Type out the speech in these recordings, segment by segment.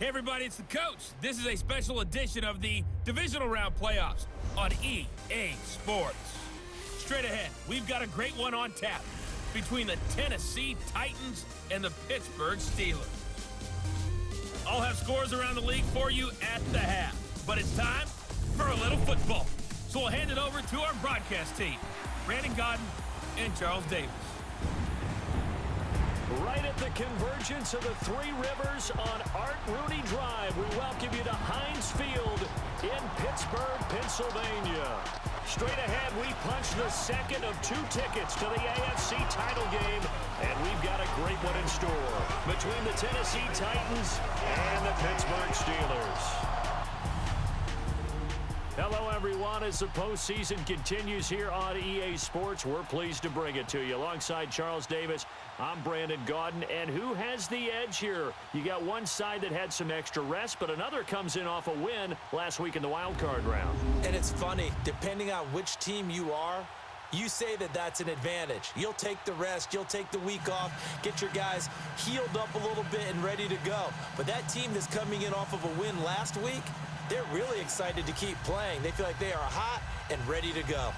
Hey everybody, it's the coach. This is a special edition of the Divisional Round Playoffs on EA Sports. Straight ahead, we've got a great one on tap between the Tennessee Titans and the Pittsburgh Steelers. I'll have scores around the league for you at the half, but it's time for a little football. So we'll hand it over to our broadcast team, Brandon Godden and Charles Davis. Right at the convergence of the Three Rivers on Art Rooney Drive, we welcome you to Heinz Field in Pittsburgh, Pennsylvania. Straight ahead, we punch the second of 2 tickets to the AFC title game, and we've got a great one in store between the Tennessee Titans and the Pittsburgh Steelers. Hello, everyone. As the postseason continues here on EA Sports, we're pleased to bring it to you. Alongside Charles Davis, I'm Brandon Godden. And who has the edge here? You got one side that had some extra rest, but another comes in off a win last week in the wild card round. And it's funny, depending on which team you are, you say that that's an advantage. You'll take the rest, you'll take the week off, get your guys healed up a little bit and ready to go. But that team that's coming in off of a win last week, they're really excited to keep playing. They feel like they are hot and ready to go.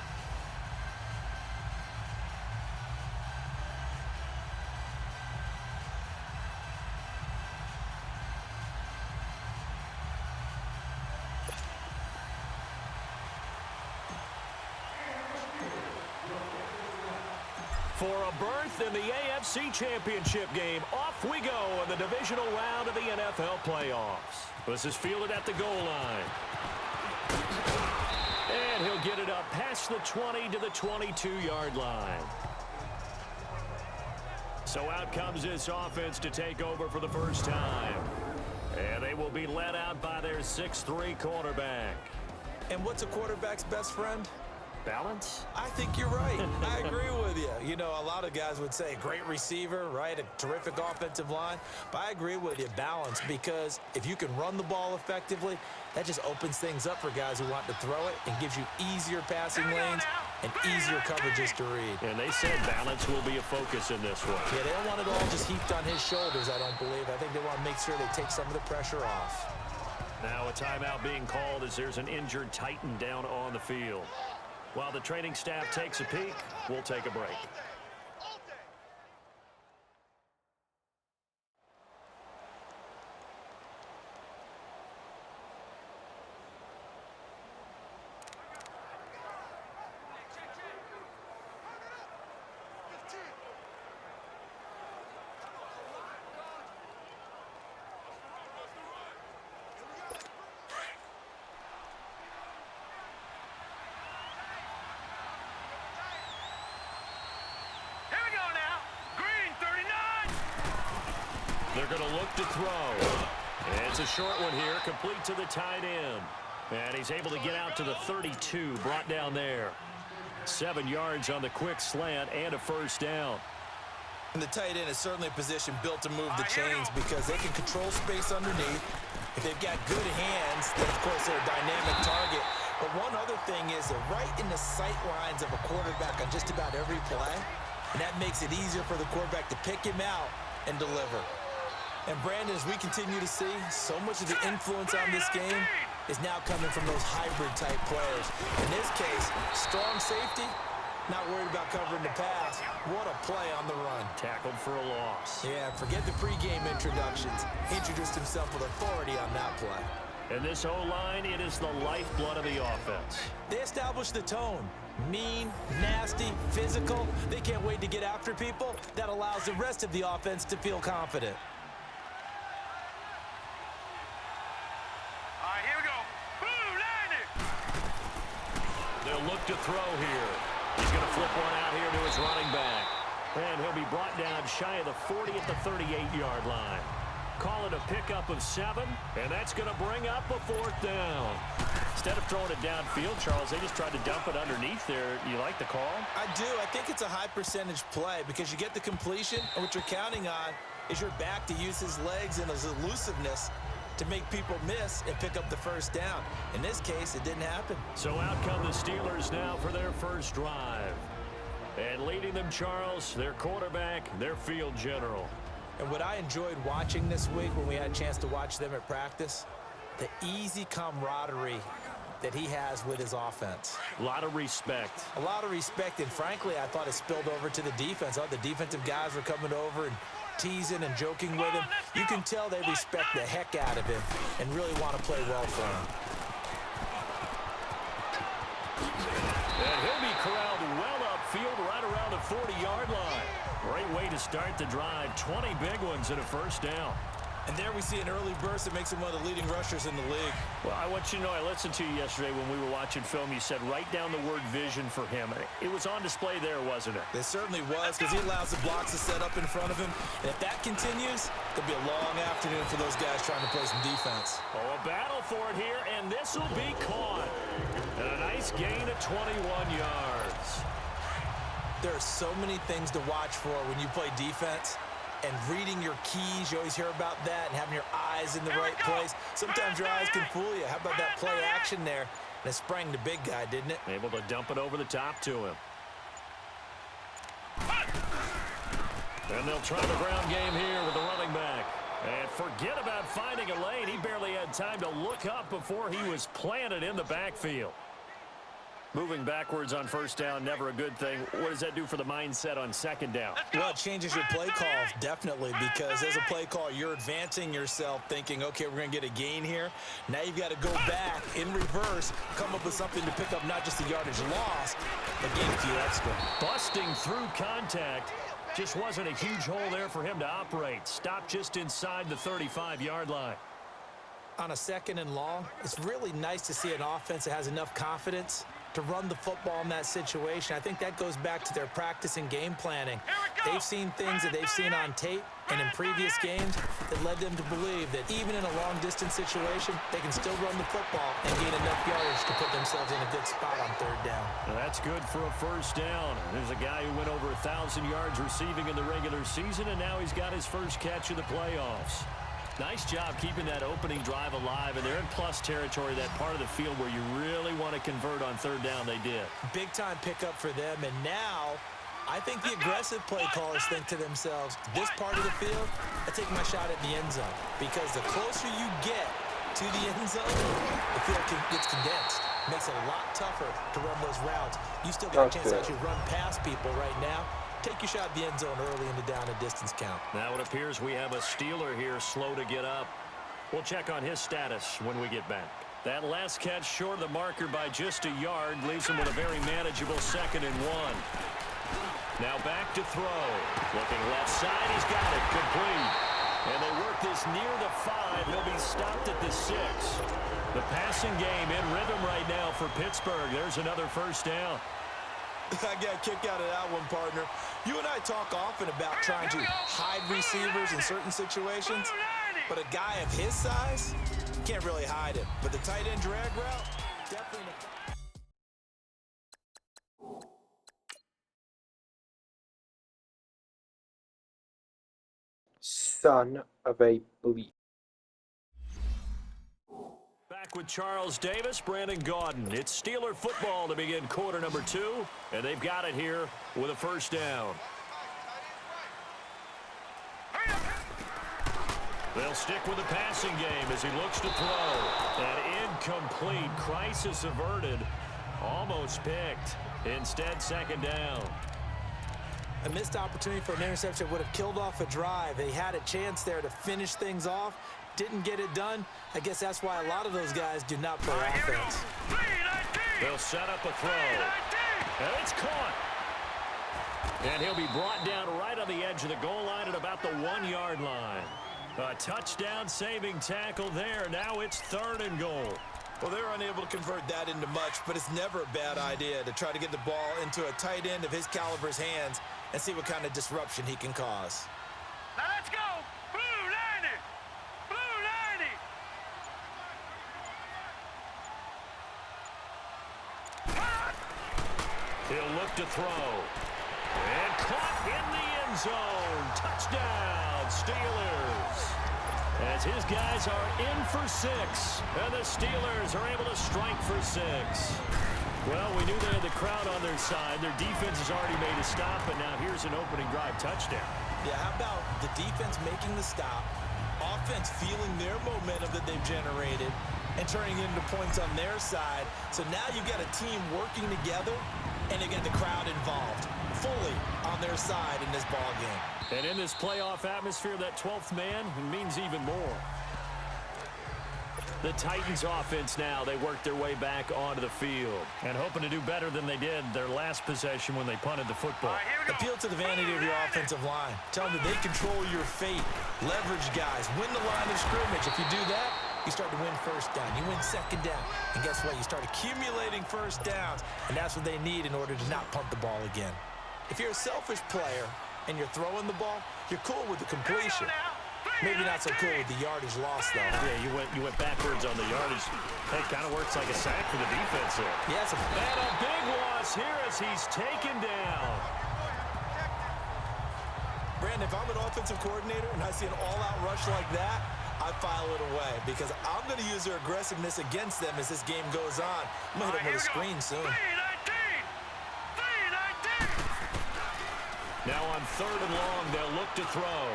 For a berth in the AFC Championship game, off we go in the divisional round of the NFL playoffs. This is fielded at the goal line. And he'll get it up past the 20 to the 22-yard line. So out comes this offense to take over for the first time. And they will be led out by their 6'3" quarterback. And what's a quarterback's best friend? Balance? I think you're right. I agree with you. You know, a lot of guys would say great receiver, right? A terrific offensive line. But I agree with you, balance, because if you can run the ball effectively, that just opens things up for guys who want to throw it and gives you easier passing lanes and easier coverages to read. And they said balance will be a focus in this one. Yeah, they don't want it all just heaped on his shoulders, I don't believe. I think they want to make sure they take some of the pressure off. Now a timeout being called as there's an injured Titan down on the field. While the training staff takes a peek, we'll take a break. They're going to look to throw. And it's a short one here, complete to the tight end. And he's able to get out to the 32, brought down there. 7 yards on the quick slant and a first down. And the tight end is certainly a position built to move the chains because they can control space underneath. If they've got good hands, then of course they're a dynamic target. But one other thing is they're right in the sight lines of a quarterback on just about every play. And that makes it easier for the quarterback to pick him out and deliver. And Brandon, as we continue to see, so much of the influence on this game is now coming from those hybrid-type players. In this case, strong safety, not worried about covering the pass. What a play on the run. Tackled for a loss. Yeah, forget the pregame introductions. He introduced himself with authority on that play. And this O-line, it is the lifeblood of the offense. They established the tone. Mean, nasty, physical. They can't wait to get after people. That allows the rest of the offense to feel confident. They'll look to throw here. He's going to flip one out here to his running back. And he'll be brought down shy of the 40 at the 38-yard line. Call it a pickup of 7, and that's going to bring up a 4th down. Instead of throwing it downfield, Charles, they just tried to dump it underneath there. You like the call? I do. I think it's a high-percentage play because you get the completion, and what you're counting on is your back to use his legs and his elusiveness to make people miss and pick up the first down. In this case, it didn't happen. So out come the Steelers now for their first drive. And leading them, Charles, their quarterback, their field general. And what I enjoyed watching this week when we had a chance to watch them at practice, the easy camaraderie that he has with his offense. A lot of respect. A lot of respect, and frankly, I thought it spilled over to the defense. All the defensive guys were coming over and teasing and joking with him. You can tell they respect the heck out of him and really want to play well for him. And he'll be corralled well upfield right around the 40-yard line. Great way to start the drive. 20 big ones and a first down. And there we see an early burst that makes him one of the leading rushers in the league. Well, I want you to know, I listened to you yesterday when we were watching film. You said write down the word vision for him. It was on display there, wasn't it? It certainly was, because he allows the blocks to set up in front of him. And if that continues, it'll be a long afternoon for those guys trying to play some defense. Oh, a battle for it here, and this will be caught. And a nice gain of 21 yards. There are so many things to watch for when you play defense. And reading your keys, you always hear about that, and having your eyes in the right place. Sometimes your eyes can fool you. How about that play action there? And it sprang the big guy, didn't it? Able to dump it over the top to him. And they'll try the ground game here with the running back. And forget about finding a lane. He barely had time to look up before he was planted in the backfield. Moving backwards on first down, never a good thing. What does that do for the mindset on second down? Well, it changes your play call, definitely, because as a play call, you're advancing yourself thinking, okay, we're going to get a gain here. Now you've got to go back in reverse, come up with something to pick up not just the yardage lost, but gain a few extra. Busting through contact. Just wasn't a huge hole there for him to operate. Stopped just inside the 35-yard line. On a second and long, it's really nice to see an offense that has enough confidence to run the football in that situation. I think that goes back to their practice and game planning. They've seen things that they've seen on tape and in previous games that led them to believe that even in a long-distance situation, they can still run the football and gain enough yardage to put themselves in a good spot on third down. Well, that's good for a first down. There's a guy who went over 1,000 yards receiving in the regular season, and now he's got his first catch of the playoffs. Nice job keeping that opening drive alive, and they're in plus territory, that part of the field where you really want to convert on third down. They did. Big-time pickup for them, and now I think the aggressive play callers think to themselves, this part of the field, I take my shot at the end zone, because the closer you get to the end zone, the field gets condensed. Makes it a lot tougher to run those routes. You still got a chance to actually run past people right now. Take your shot at the end zone early in the down and distance count. Now it appears we have a Steeler here slow to get up. We'll check on his status when we get back. That last catch short of the marker by just a yard leaves him with a very manageable 2nd and 1. Now back to throw. Looking left side, he's got it complete. And they work this near the 5. He'll be stopped at the 6. The passing game in rhythm right now for Pittsburgh. There's another first down. I got a kick out of that one, partner. You and I talk often about trying to hide receivers in certain situations, but a guy of his size, you can't really hide him. But the tight end drag route, definitely. Son of a bleep. Back with Charles Davis, Brandon Gaudin. It's Steeler football to begin quarter number 2, and they've got it here with a first down. They'll stick with the passing game as he looks to throw. An incomplete, crisis averted, almost picked. Instead, 2nd down. A missed opportunity for an interception would have killed off a drive. They had a chance there to finish things off. Didn't get it done. I guess that's why a lot of those guys do not play offense. They'll set up a throw. And it's caught. And he'll be brought down right on the edge of the goal line at about the 1-yard line. A touchdown-saving tackle there. Now it's 3rd and goal. Well, they're unable to convert that into much, but it's never a bad idea to try to get the ball into a tight end of his caliber's hands and see what kind of disruption he can cause. Now let's go. Blue 90. Blue 90. He'll look to throw. And caught in the end zone. Touchdown, Steelers. As his guys are in for 6. And the Steelers are able to strike for 6. Well, we knew they had the crowd on their side. Their defense has already made a stop, and now here's an opening drive touchdown. Yeah, how about the defense making the stop, offense feeling their momentum that they've generated, and turning it into points on their side. So now you've got a team working together, and you get the crowd involved fully on their side in this ball game. And in this playoff atmosphere, that 12th man means even more. The Titans offense now, they work their way back onto the field and hoping to do better than they did their last possession when they punted the football. Appeal to the vanity of your offensive line. Tell them that they control your fate. Leverage guys. Win the line of scrimmage. If you do that, you start to win first down. You win second down. And guess what? You start accumulating first downs. And that's what they need in order to not punt the ball again. If you're a selfish player and you're throwing the ball, you're cool with the completion. Maybe not so cool with the yardage loss, though. Yeah, you went backwards on the yardage. It kind of works like a sack for the defense there. Yes. And a big loss here as he's taken down. Brandon, if I'm an offensive coordinator and I see an all-out rush like that, I file it away because I'm going to use their aggressiveness against them as this game goes on. I'm going to hit them with a screen soon. Now on 3rd and long, they'll look to throw.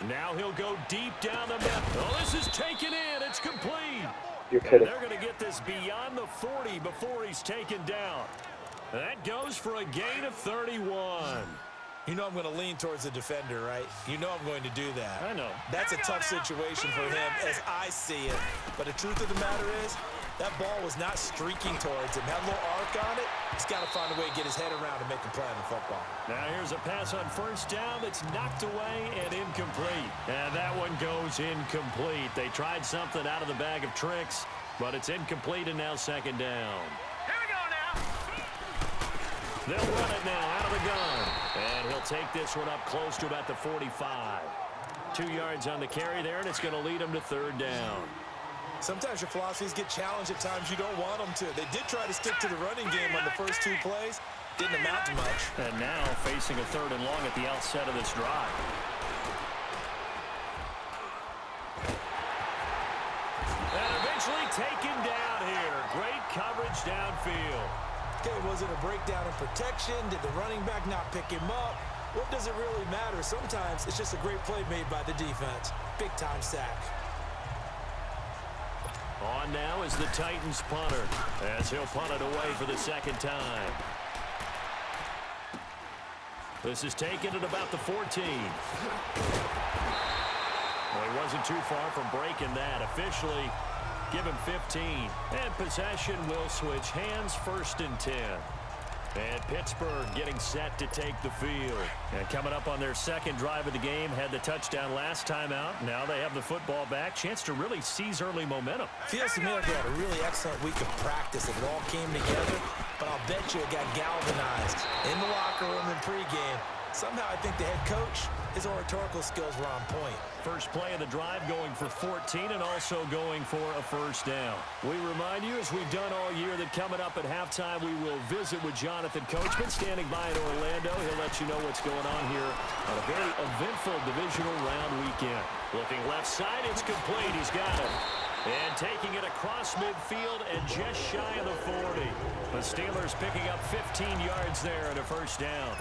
Now he'll go deep down the middle. Oh, this is taken in. It's complete. You're kidding. They're going to get this beyond the 40 before he's taken down. That goes for a gain of 31. You know I'm going to lean towards the defender, right? You know I'm going to do that. I know. That's a tough situation for him as I see it. But the truth of the matter is, that ball was not streaking towards him. Had a little arc on it. He's got to find a way to get his head around and make a play on the football. Now here's a pass on first down that's knocked away and incomplete. And that one goes incomplete. They tried something out of the bag of tricks, but it's incomplete and now second down. Here we go now. They'll run it now out of the gun. And he'll take this one up close to about the 45. 2 yards on the carry there, and it's going to lead him to 3rd down. Sometimes your philosophies get challenged at times you don't want them to. They did try to stick to the running game on the first 2 plays. Didn't amount to much. And now facing a 3rd and long at the outset of this drive. And eventually taken down here. Great coverage downfield. Okay, was it a breakdown in protection? Did the running back not pick him up? What does it really matter? Sometimes it's just a great play made by the defense. Big-time sack. On now is the Titans punter as he'll punt it away for the 2nd time. This is taken at about the 14. Well, he wasn't too far from breaking that. Officially, give him 15. And possession will switch hands, 1st and 10. And Pittsburgh getting set to take the field. And coming up on their 2nd drive of the game, had the touchdown last time out. Now they have the football back. Chance to really seize early momentum. Feels to me like they had a really excellent week of practice. It all came together, but I'll bet you it got galvanized in the locker room in pregame. Somehow I think the head coach, his oratorical skills were on point. First play of the drive going for 14 and also going for a 1st down. We remind you, as we've done all year, that coming up at halftime, we will visit with Jonathan Coachman standing by in Orlando. He'll let you know what's going on here on a very eventful divisional round weekend. Looking left side, it's complete. He's got it. And taking it across midfield and just shy of the 40. The Steelers picking up 15 yards there and a 1st down.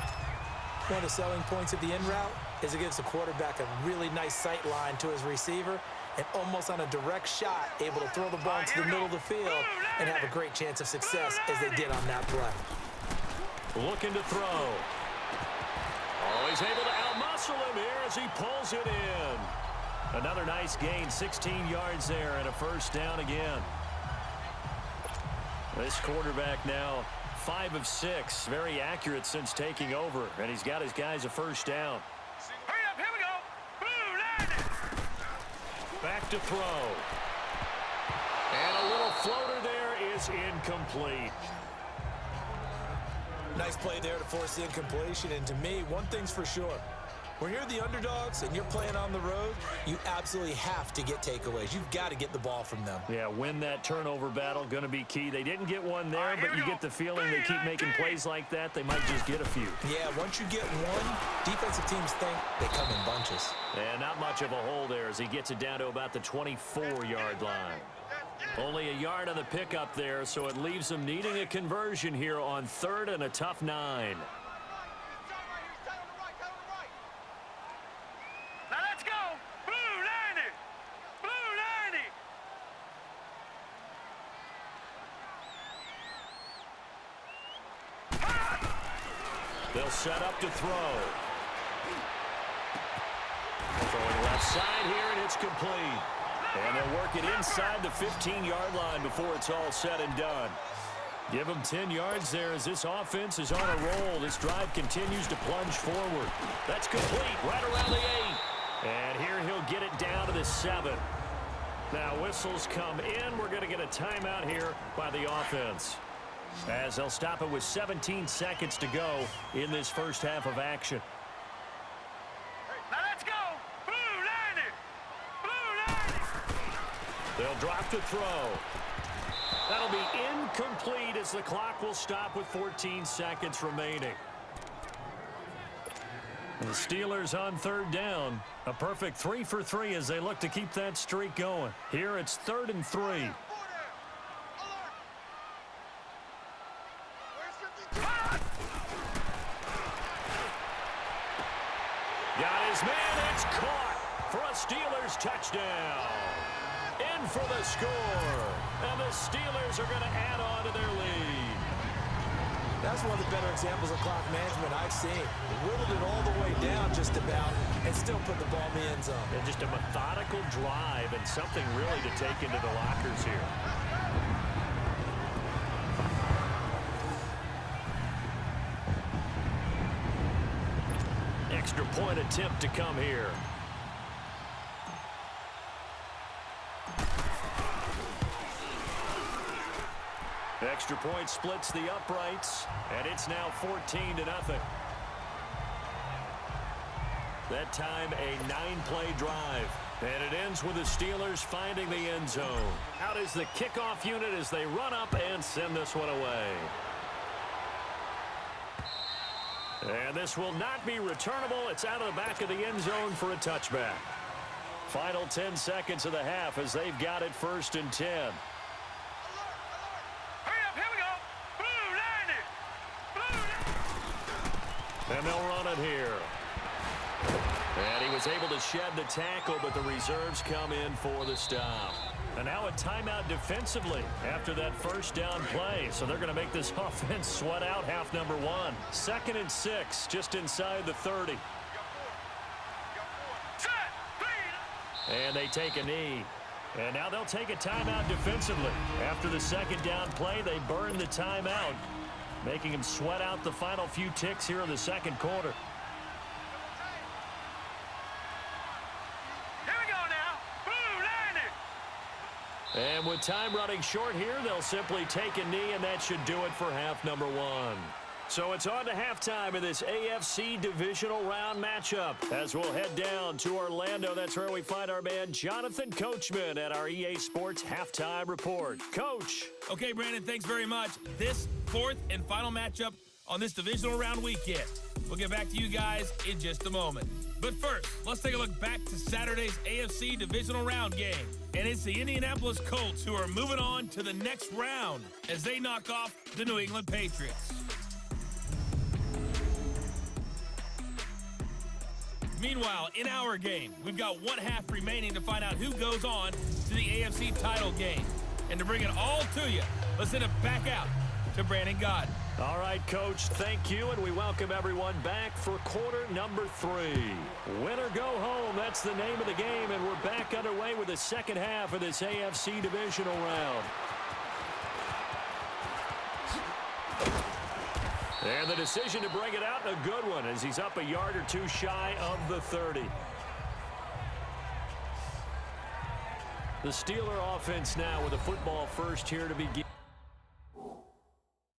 One of the selling points of the in route is it gives the quarterback a really nice sight line to his receiver and almost on a direct shot able to throw the ball into the middle of the field and have a great chance of success as they did on that play. Looking to throw. Oh, he's able to outmuscle him here as he pulls it in. Another nice gain, 16 yards there and a 1st down again. This quarterback now 5 of 6, very accurate since taking over, and he's got his guys a 1st down. Hurry up, here we go. Blue line. Back to throw. And a little floater there is incomplete. Nice play there to force the incompletion, and to me, one thing's for sure. When you're the underdogs and you're playing on the road, you absolutely have to get takeaways. You've got to get the ball from them. Yeah, win that turnover battle, going to be key. They didn't get one there, but you get the feeling they keep making plays like that, they might just get a few. Yeah, once you get one, defensive teams think they come in bunches. And not much of a hole there as he gets it down to about the 24-yard line. Only a yard on the pickup there, so it leaves them needing a conversion here on 3rd and a tough 9. Now let's go. Blue line. They'll set up to throw. Throwing left side here, and it's complete. And they'll work it inside the 15-yard line before it's all said and done. Give them 10 yards there as this offense is on a roll. This drive continues to plunge forward. That's complete right around the 8. And here he'll get it down to the 7. Now whistles come in. We're going to get a timeout here by the offense, as they'll stop it with 17 seconds to go in this first half of action. Now let's go. Blue line it. Blue line it. They'll drop to throw. That'll be incomplete as the clock will stop with 14 seconds remaining. The Steelers on third down. A perfect 3 for 3 as they look to keep that streak going. Here it's 3rd and 3. Got his man. It's caught for a Steelers touchdown. In for the score. And the Steelers are going to add on to their lead. That's one of the better examples of clock management I've seen. Whittled it all the way down just about and still put the ball in the end zone. And just a methodical drive and something really to take into the lockers here. Extra point attempt to come here. Extra point splits the uprights, and it's now 14-0. That time a 9-play drive, and it ends with the Steelers finding the end zone. Out is the kickoff unit as they run up and send this one away. And this will not be returnable. It's out of the back of the end zone for a touchback. Final 10 seconds of the half as they've got it 1st and 10. And they'll run it here. And he was able to shed the tackle, but the reserves come in for the stop. And now a timeout defensively after that first down play. So they're going to make this offense sweat out half number 1. 2nd and 6, just inside the 30. And they take a knee. And now they'll take a timeout defensively. After the second down play, they burn the timeout, making him sweat out the final few ticks here in the second quarter. Here we go now. Blue line it. And with time running short here, they'll simply take a knee, and that should do it for half number 1. So it's on to halftime in this AFC divisional round matchup as we'll head down to Orlando. That's where we find our man Jonathan Coachman at our EA Sports Halftime Report. Coach. Okay, Brandon, thanks very much. This 4th and final matchup on this divisional round weekend. We'll get back to you guys in just a moment. But first, let's take a look back to Saturday's AFC divisional round game. And it's the Indianapolis Colts who are moving on to the next round as they knock off the New England Patriots. Meanwhile, in our game, we've got 1 half remaining to find out who goes on to the AFC title game. And to bring it all to you, let's send it back out to Brandon Gaudin. All right, Coach, thank you, and we welcome everyone back for quarter number 3. Win or go home, that's the name of the game, and we're back underway with the second half of this AFC divisional round. And the decision to bring it out, a good one, as he's up a yard or 2 shy of the 30. The Steeler offense now with a football first here to begin.